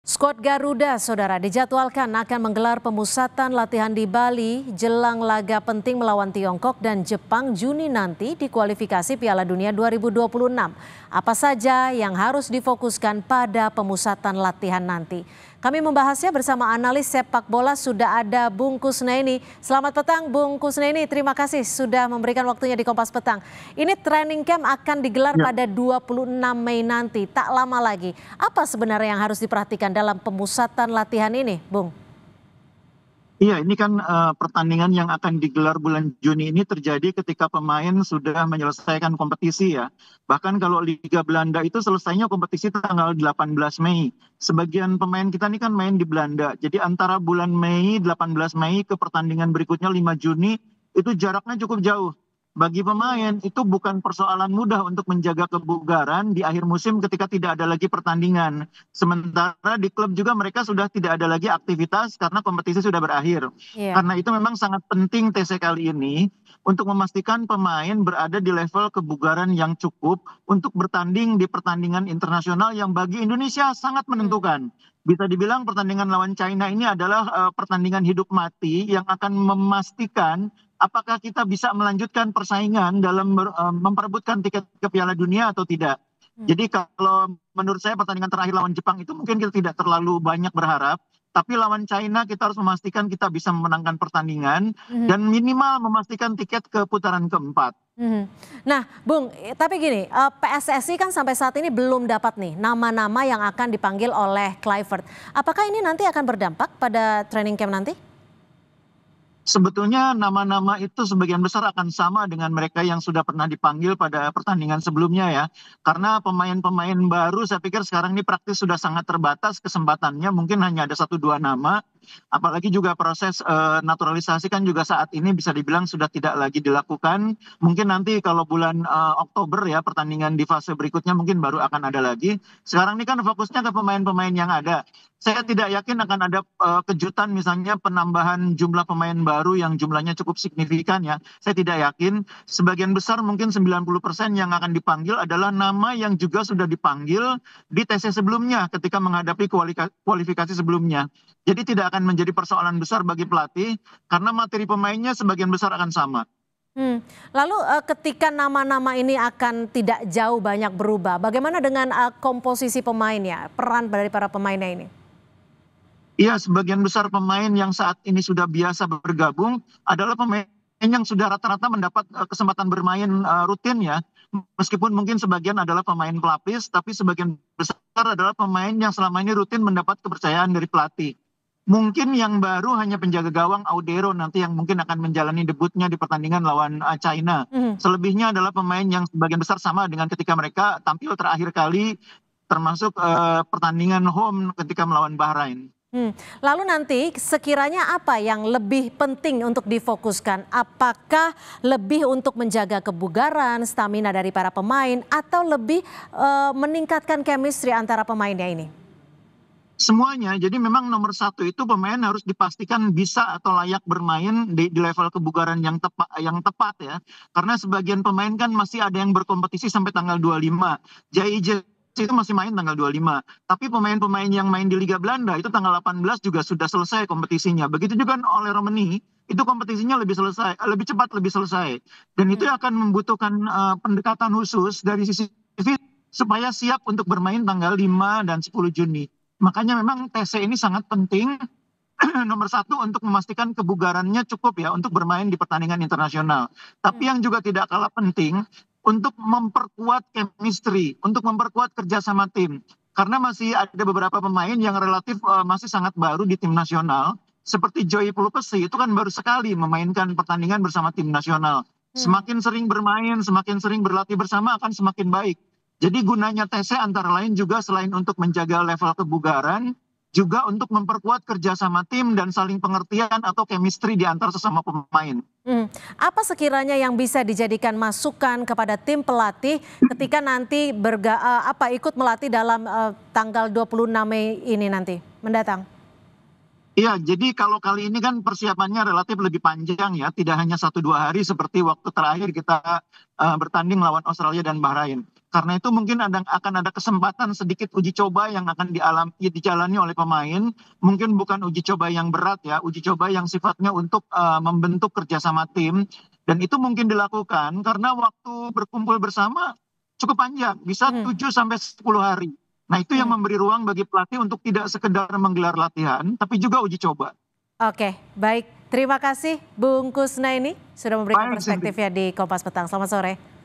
Skuad Garuda, saudara, dijadwalkan akan menggelar pemusatan latihan di Bali jelang laga penting melawan Tiongkok dan Jepang Juni nanti di kualifikasi Piala Dunia 2026. Apa saja yang harus difokuskan pada pemusatan latihan nanti? Kami membahasnya bersama analis sepak bola, sudah ada Bung Kusnaini. Selamat petang Bung Kusnaini, terima kasih sudah memberikan waktunya di Kompas Petang. Ini training camp akan digelar pada 26 Mei nanti, tak lama lagi. Apa sebenarnya yang harus diperhatikan dalam pemusatan latihan ini, Bung? Iya, ini kan pertandingan yang akan digelar bulan Juni ini terjadi ketika pemain sudah menyelesaikan kompetisi ya. Bahkan kalau Liga Belanda itu selesainya kompetisi tanggal 18 Mei. Sebagian pemain kita ini kan main di Belanda. Jadi antara bulan Mei, 18 Mei ke pertandingan berikutnya 5 Juni, itu jaraknya cukup jauh. Bagi pemain itu bukan persoalan mudah untuk menjaga kebugaran di akhir musim ketika tidak ada lagi pertandingan. Sementara di klub juga mereka sudah tidak ada lagi aktivitas karena kompetisi sudah berakhir. Iya. Karena itu memang sangat penting TC kali ini untuk memastikan pemain berada di level kebugaran yang cukup untuk bertanding di pertandingan internasional yang bagi Indonesia sangat menentukan. Bisa dibilang pertandingan lawan China ini adalah pertandingan hidup mati yang akan memastikan apakah kita bisa melanjutkan persaingan dalam memperebutkan tiket ke Piala Dunia atau tidak. Jadi kalau menurut saya pertandingan terakhir lawan Jepang itu mungkin kita tidak terlalu banyak berharap. Tapi lawan China kita harus memastikan kita bisa memenangkan pertandingan dan minimal memastikan tiket ke putaran keempat. Nah, Bung, tapi gini, PSSI kan sampai saat ini belum dapat nih nama-nama yang akan dipanggil oleh Kluivert. Apakah ini nanti akan berdampak pada training camp nanti? Sebetulnya nama-nama itu sebagian besar akan sama dengan mereka yang sudah pernah dipanggil pada pertandingan sebelumnya ya. Karena pemain-pemain baru saya pikir sekarang ini praktis sudah sangat terbatas kesempatannya. Mungkin hanya ada 1-2 nama. Apalagi juga proses naturalisasi kan juga saat ini bisa dibilang sudah tidak lagi dilakukan. Mungkin nanti kalau bulan Oktober ya pertandingan di fase berikutnya mungkin baru akan ada lagi. Sekarang ini kan fokusnya ke pemain-pemain yang ada. Saya tidak yakin akan ada kejutan misalnya penambahan jumlah pemain baru yang jumlahnya cukup signifikan ya. Saya tidak yakin. Sebagian besar mungkin 90% yang akan dipanggil adalah nama yang juga sudah dipanggil di TC sebelumnya ketika menghadapi kualifikasi sebelumnya. Jadi tidak akan menjadi persoalan besar bagi pelatih karena materi pemainnya sebagian besar akan sama. Lalu ketika nama-nama ini akan tidak jauh banyak berubah, bagaimana dengan komposisi pemainnya, peran dari para pemainnya ini? Iya, sebagian besar pemain yang saat ini sudah biasa bergabung adalah pemain yang sudah rata-rata mendapat kesempatan bermain rutin ya. Meskipun mungkin sebagian adalah pemain pelapis, tapi sebagian besar adalah pemain yang selama ini rutin mendapat kepercayaan dari pelatih. Mungkin yang baru hanya penjaga gawang Audero nanti yang mungkin akan menjalani debutnya di pertandingan lawan China. Selebihnya adalah pemain yang sebagian besar sama dengan ketika mereka tampil terakhir kali termasuk pertandingan home ketika melawan Bahrain. Lalu nanti sekiranya apa yang lebih penting untuk difokuskan? Apakah lebih untuk menjaga kebugaran, stamina dari para pemain, atau lebih meningkatkan chemistry antara pemainnya ini? Semuanya, jadi memang nomor satu itu pemain harus dipastikan bisa atau layak bermain di level kebugaran yang tepat ya. Karena sebagian pemain kan masih ada yang berkompetisi sampai tanggal 25. JIJ itu masih main tanggal 25. Tapi pemain-pemain yang main di Liga Belanda itu tanggal 18 juga sudah selesai kompetisinya. Begitu juga oleh Romani, itu kompetisinya lebih cepat lebih selesai. Dan itu akan membutuhkan pendekatan khusus dari sisi fit supaya siap untuk bermain tanggal 5 dan 10 Juni. Makanya memang TC ini sangat penting nomor satu untuk memastikan kebugarannya cukup ya untuk bermain di pertandingan internasional. Tapi yang juga tidak kalah penting untuk memperkuat chemistry, untuk memperkuat kerjasama tim. Karena masih ada beberapa pemain yang relatif masih sangat baru di tim nasional. Seperti Joy Pulpesi itu kan baru sekali memainkan pertandingan bersama tim nasional. Semakin sering bermain, semakin sering berlatih bersama akan semakin baik. Jadi gunanya TC antara lain juga selain untuk menjaga level kebugaran, juga untuk memperkuat kerjasama tim dan saling pengertian atau chemistry di antar sesama pemain. Apa sekiranya yang bisa dijadikan masukan kepada tim pelatih ketika nanti ikut melatih dalam tanggal 26 Mei ini nanti mendatang? Iya, jadi kalau kali ini kan persiapannya relatif lebih panjang ya, tidak hanya 1-2 hari seperti waktu terakhir kita bertanding lawan Australia dan Bahrain. Karena itu mungkin akan ada kesempatan sedikit uji coba yang akan dijalani oleh pemain. Mungkin bukan uji coba yang berat ya, uji coba yang sifatnya untuk membentuk kerjasama tim. Dan itu mungkin dilakukan karena waktu berkumpul bersama cukup panjang, bisa 7 sampai 10 hari. Nah itu yang memberi ruang bagi pelatih untuk tidak sekedar menggelar latihan, tapi juga uji coba. Oke, baik. Terima kasih Bung Kusnaini sudah memberikan Baik, Cindy. perspektifnya di Kompas Petang. Selamat sore.